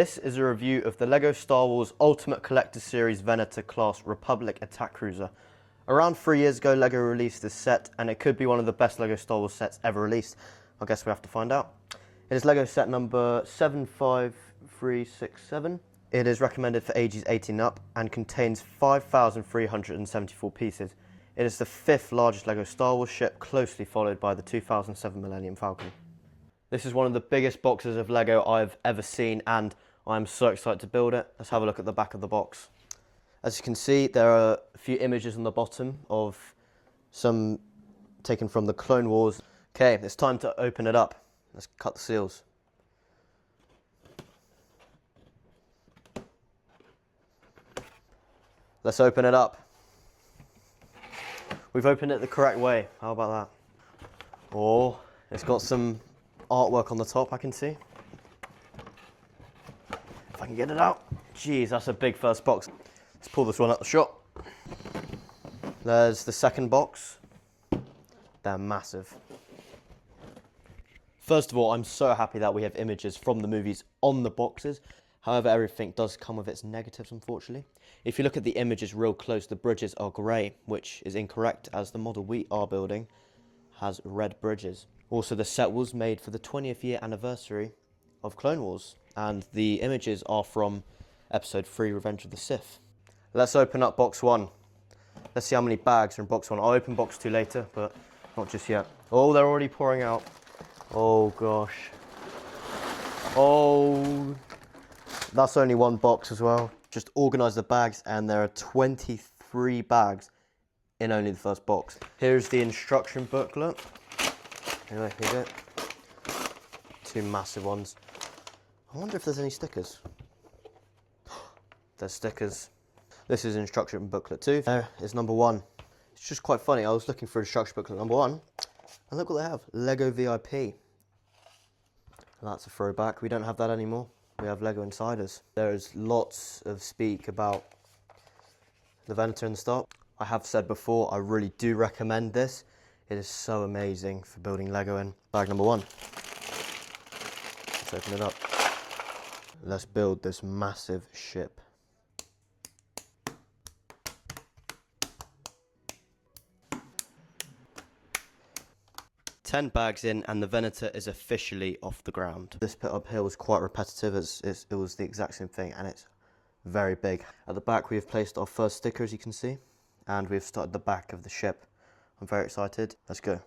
This is a review of the LEGO Star Wars Ultimate Collector Series Venator-Class Republic Attack Cruiser. Around 3 years ago, LEGO released this set, and it could be one of the best LEGO Star Wars sets ever released. I guess we have to find out. It is LEGO set number 75367. It is recommended for ages 18 up and contains 5,374 pieces. It is the 5th largest LEGO Star Wars ship, closely followed by the 2007 Millennium Falcon. This is one of the biggest boxes of LEGO I've ever seen, and I'm so excited to build it. Let's have a look at the back of the box. As you can see, there are a few images on the bottom of some taken from the Clone Wars. Okay, it's time to open it up. Let's cut the seals. Let's open it up. We've opened it the correct way. How about that? Oh, it's got some artwork on the top, I can see. If I can get it out. Jeez, that's a big first box. Let's pull this one out the shop. There's the second box. They're massive. First of all, I'm so happy that we have images from the movies on the boxes. However, everything does come with its negatives, unfortunately. If you look at the images real close, the bridges are grey, which is incorrect, as the model we are building has red bridges. Also, the set was made for the 20th year anniversary of Clone Wars, and the images are from Episode 3, Revenge of the Sith. Let's open up box 1. Let's see how many bags are in box 1. I'll open box 2 later, but not just yet. Oh, they're already pouring out. Oh, gosh. Oh, that's only one box as well. Just organise the bags, and there are 23 bags in only the first box. Here's the instruction booklet. Anyway, here's it. Two massive ones. I wonder if there's any stickers. There's stickers. This is instruction booklet 2. There is number 1. It's just quite funny. I was looking for instruction booklet number 1, and look what they have. LEGO VIP. That's a throwback. We don't have that anymore. We have LEGO Insiders. There's lots of speak about the Venator in the start. I have said before, I really do recommend this. It is so amazing for building LEGO in. Bag number 1. Let's open it up. Let's build this massive ship. Ten bags in, and the Venator is officially off the ground. This bit up here was quite repetitive, as it was the exact same thing, and it's very big. At the back we have placed our first sticker, as you can see, and we've started the back of the ship. I'm very excited. Let's go.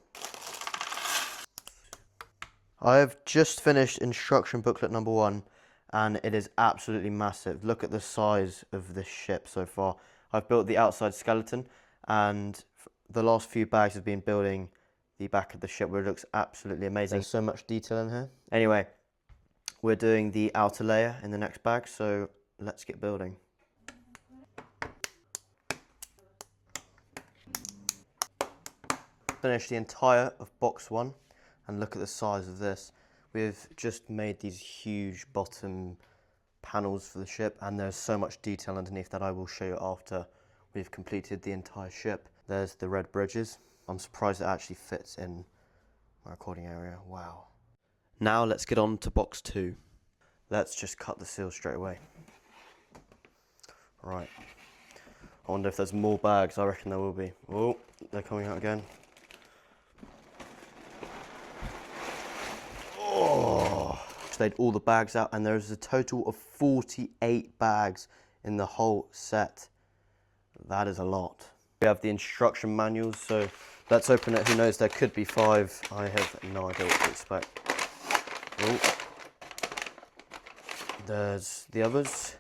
I have just finished instruction booklet number 1, and it is absolutely massive. Look at the size of this ship so far. I've built the outside skeleton, and the last few bags have been building the back of the ship, where it looks absolutely amazing. There's so much detail in here. Anyway, we're doing the outer layer in the next bag, so let's get building. Finished the entire of box 1, and look at the size of this. We've just made these huge bottom panels for the ship, and there's so much detail underneath that I will show you after we've completed the entire ship. There's the red bridges. I'm surprised it actually fits in my recording area. Wow. Now let's get on to box 2. Let's just cut the seal straight away. Right. I wonder if there's more bags. I reckon there will be. Oh, they're coming out again. Oh, just laid all the bags out, and there's a total of 48 bags in the whole set. That is a lot. We have the instruction manuals, so let's open it. Who knows, there could be 5. I have no idea what to expect. Oh. There's the others.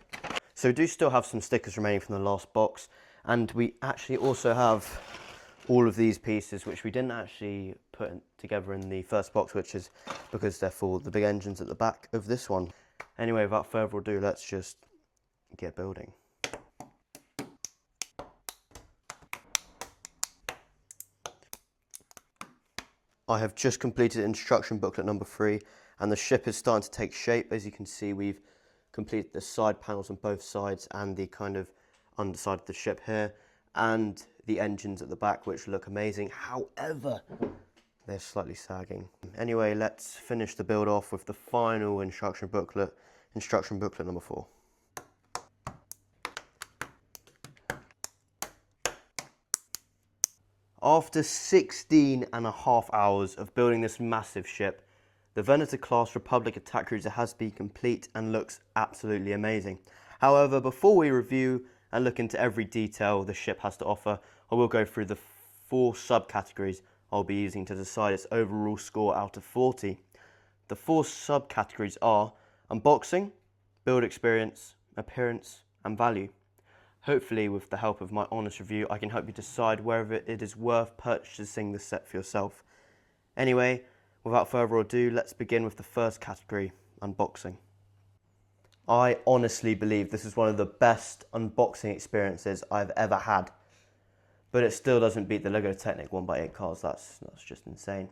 So we do still have some stickers remaining from the last box, and we actually also have all of these pieces, which we didn't actually put together in the first box, which is because they're for the big engines at the back of this one. Anyway, without further ado, let's just get building. I have just completed instruction booklet number 3, and the ship is starting to take shape. As you can see, we've completed the side panels on both sides and the kind of underside of the ship here, and the engines at the back, which look amazing. However, they're slightly sagging. Anyway, let's finish the build off with the final instruction booklet instruction booklet number 4. After 16.5 hours of building this massive ship, the Venator-Class Republic attack cruiser has been complete and looks absolutely amazing. However, before we review and look into every detail the ship has to offer, I will go through the 4 subcategories I'll be using to decide its overall score out of 40. The 4 subcategories are unboxing, build experience, appearance, and value. Hopefully, with the help of my honest review, I can help you decide whether it is worth purchasing the set for yourself. Anyway, without further ado, let's begin with the first category, unboxing. I honestly believe this is one of the best unboxing experiences I've ever had. But it still doesn't beat the LEGO Technic 1x8 cars, that's just insane.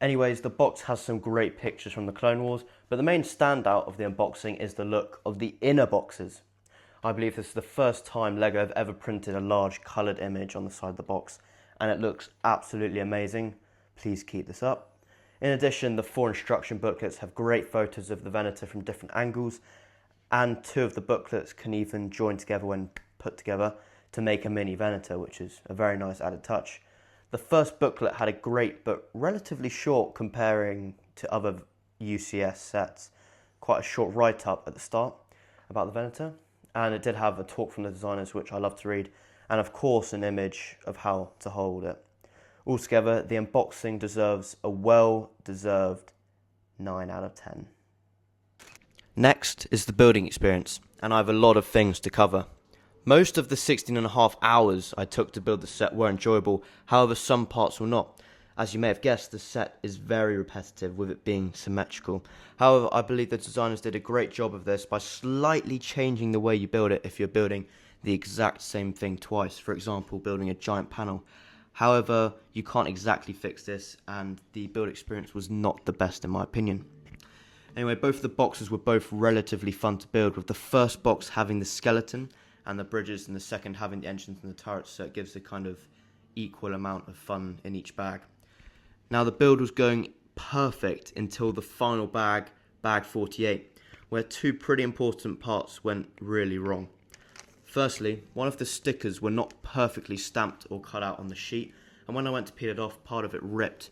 Anyways, the box has some great pictures from the Clone Wars, but the main standout of the unboxing is the look of the inner boxes. I believe this is the first time LEGO have ever printed a large coloured image on the side of the box, and it looks absolutely amazing. Please keep this up. In addition, the 4 instruction booklets have great photos of the Venator from different angles, and 2 of the booklets can even join together when put together to make a mini Venator, which is a very nice added touch. The first booklet had a great but relatively short comparing to other UCS sets, quite a short write-up at the start about the Venator. And it did have a talk from the designers, which I love to read, and of course an image of how to hold it. Altogether, the unboxing deserves a well-deserved 9 out of 10. Next is the building experience, and I have a lot of things to cover. Most of the 16.5 hours I took to build the set were enjoyable, however some parts were not. As you may have guessed, the set is very repetitive, with it being symmetrical. However, I believe the designers did a great job of this by slightly changing the way you build it if you're building the exact same thing twice. For example, building a giant panel. However, you can't exactly fix this, and the build experience was not the best in my opinion. Anyway, both of the boxes were both relatively fun to build, with the first box having the skeleton and the bridges, and the second having the engines and the turrets, so it gives a kind of equal amount of fun in each bag. Now, the build was going perfect until the final bag, bag 48, where 2 pretty important parts went really wrong. Firstly, one of the stickers were not perfectly stamped or cut out on the sheet, and when I went to peel it off, part of it ripped.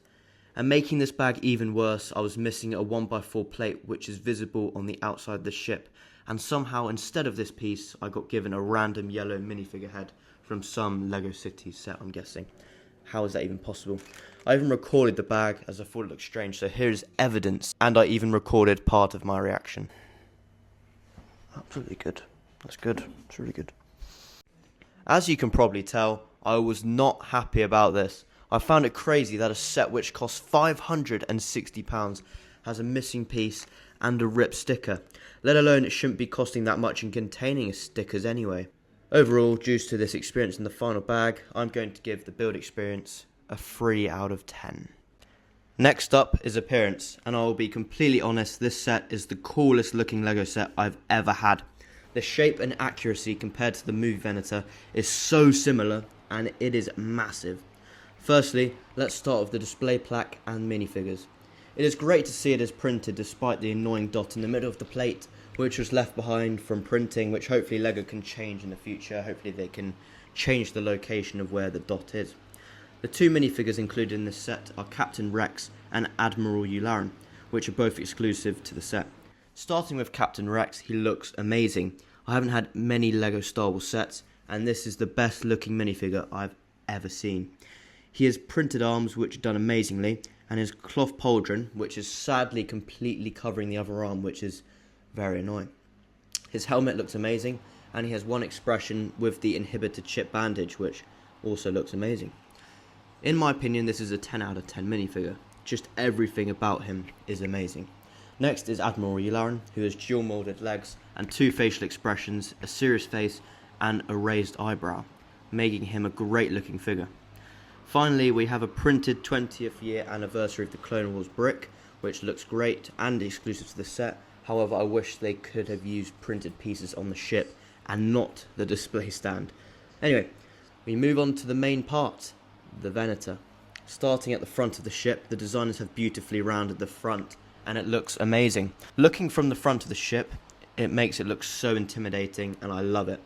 And making this bag even worse, I was missing a 1x4 plate which is visible on the outside of the ship, and somehow instead of this piece, I got given a random yellow minifigure head from some LEGO City set, I'm guessing. How is that even possible? I even recorded the bag as I thought it looked strange, so here's evidence, and I even recorded part of my reaction. Absolutely good. That's good. It's really good. As you can probably tell, I was not happy about this. I found it crazy that a set which costs £560 has a missing piece and a ripped sticker, let alone it shouldn't be costing that much in containing stickers anyway. Overall, due to this experience in the final bag, I'm going to give the build experience a 3 out of 10. Next up is appearance, and I will be completely honest, this set is the coolest looking LEGO set I've ever had. The shape and accuracy compared to the movie Venator is so similar, and it is massive. Firstly, let's start with the display plaque and minifigures. It is great to see it as printed despite the annoying dot in the middle of the plate, which was left behind from printing, which hopefully LEGO can change in the future. Hopefully they can change the location of where the dot is. The 2 minifigures included in this set are Captain Rex and Admiral Yularen, which are both exclusive to the set. Starting with Captain Rex, he looks amazing. I haven't had many LEGO Star Wars sets, and this is the best looking minifigure I've ever seen. He has printed arms which are done amazingly, and his cloth pauldron, which is sadly completely covering the other arm, which is very annoying. His helmet looks amazing, and he has one expression with the inhibitor chip bandage, which also looks amazing. In my opinion, this is a 10 out of 10 minifigure. Just everything about him is amazing. Next is Admiral Yularen, who has dual moulded legs and 2 facial expressions, a serious face and a raised eyebrow, making him a great looking figure. Finally, we have a printed 20th year anniversary of the Clone Wars brick, which looks great and exclusive to the set. However, I wish they could have used printed pieces on the ship and not the display stand. Anyway, we move on to the main part, the Venator. Starting at the front of the ship, the designers have beautifully rounded the front and it looks amazing. Looking from the front of the ship, It makes it look so intimidating, and I love it.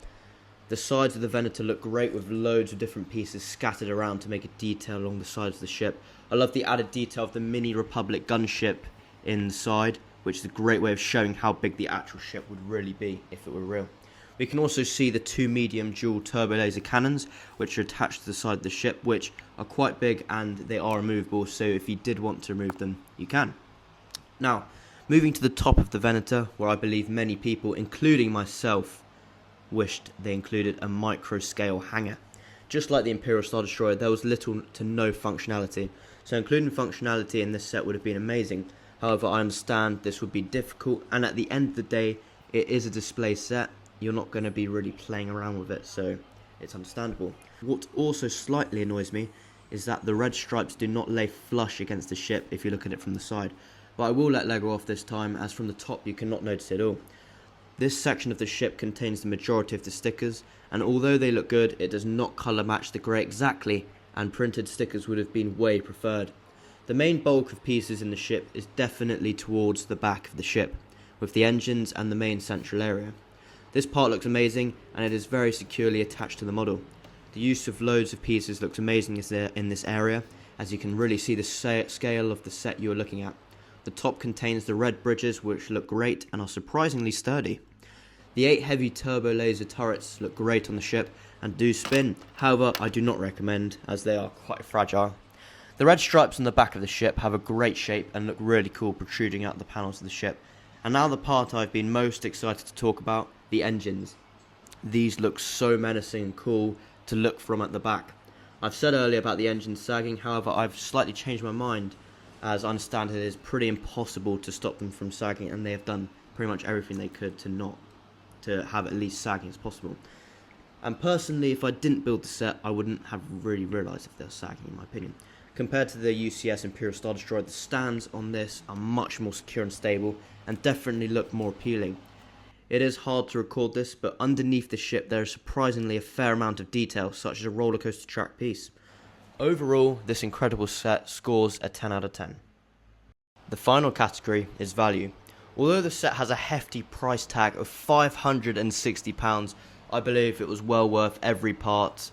The sides of the Venator look great with loads of different pieces scattered around to make a detail along the sides of the ship. I love the added detail of the mini Republic gunship inside, which is a great way of showing how big the actual ship would really be if it were real. We can also see the 2 medium dual turbo laser cannons, which are attached to the side of the ship, which are quite big and they are removable, so if you did want to remove them, you can. Now, moving to the top of the Venator, where I believe many people, including myself, wished they included a micro-scale hangar. Just like the Imperial Star Destroyer, there was little to no functionality, so including functionality in this set would have been amazing. However, I understand this would be difficult, and at the end of the day, it is a display set. You're not going to be really playing around with it, so it's understandable. What also slightly annoys me is that the red stripes do not lay flush against the ship if you look at it from the side. But I will let Lego off this time, as from the top you cannot notice it at all. This section of the ship contains the majority of the stickers, and although they look good, it does not colour match the grey exactly, and printed stickers would have been way preferred. The main bulk of pieces in the ship is definitely towards the back of the ship, with the engines and the main central area. This part looks amazing, and it is very securely attached to the model. The use of loads of pieces looks amazing in this area, as you can really see the scale of the set you are looking at. The top contains the red bridges, which look great and are surprisingly sturdy. The 8 heavy turbo laser turrets look great on the ship and do spin, however I do not recommend, as they are quite fragile. The red stripes on the back of the ship have a great shape and look really cool protruding out the panels of the ship. And now the part I've been most excited to talk about, the engines. These look so menacing and cool to look from at the back. I've said earlier about the engines sagging, however I've slightly changed my mind, as I understand it is pretty impossible to stop them from sagging, and they have done pretty much everything they could to have at least sagging as possible. And personally, if I didn't build the set, I wouldn't have really realised if they were sagging, in my opinion. Compared to the UCS Imperial Star Destroyer, the stands on this are much more secure and stable, and definitely look more appealing. It is hard to record this, but underneath the ship there is surprisingly a fair amount of detail, such as a roller coaster track piece. Overall, this incredible set scores a 10 out of 10. The final category is value. Although the set has a hefty price tag of £560, I believe it was well worth every part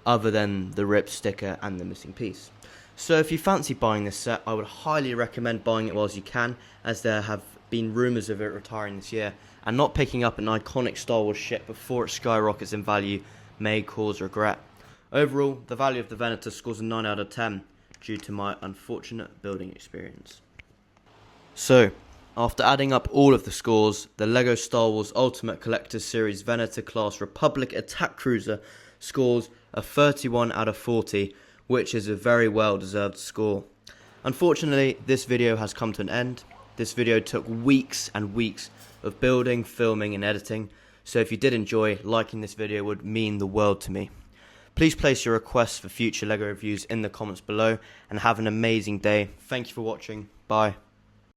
other than the ripped sticker and the missing piece. So if you fancy buying this set, I would highly recommend buying it whilst you can, as there have been rumours of it retiring this year, and not picking up an iconic Star Wars ship before it skyrockets in value may cause regret. Overall, the value of the Venator scores a 9 out of 10 due to my unfortunate building experience. So, after adding up all of the scores, the LEGO Star Wars Ultimate Collector's Series Venator-Class Republic Attack Cruiser scores a 31 out of 40, which is a very well deserved score. Unfortunately, this video has come to an end. This video took weeks and weeks of building, filming and editing, so if you did enjoy, liking this video would mean the world to me. Please place your requests for future LEGO reviews in the comments below, and have an amazing day. Thank you for watching. Bye.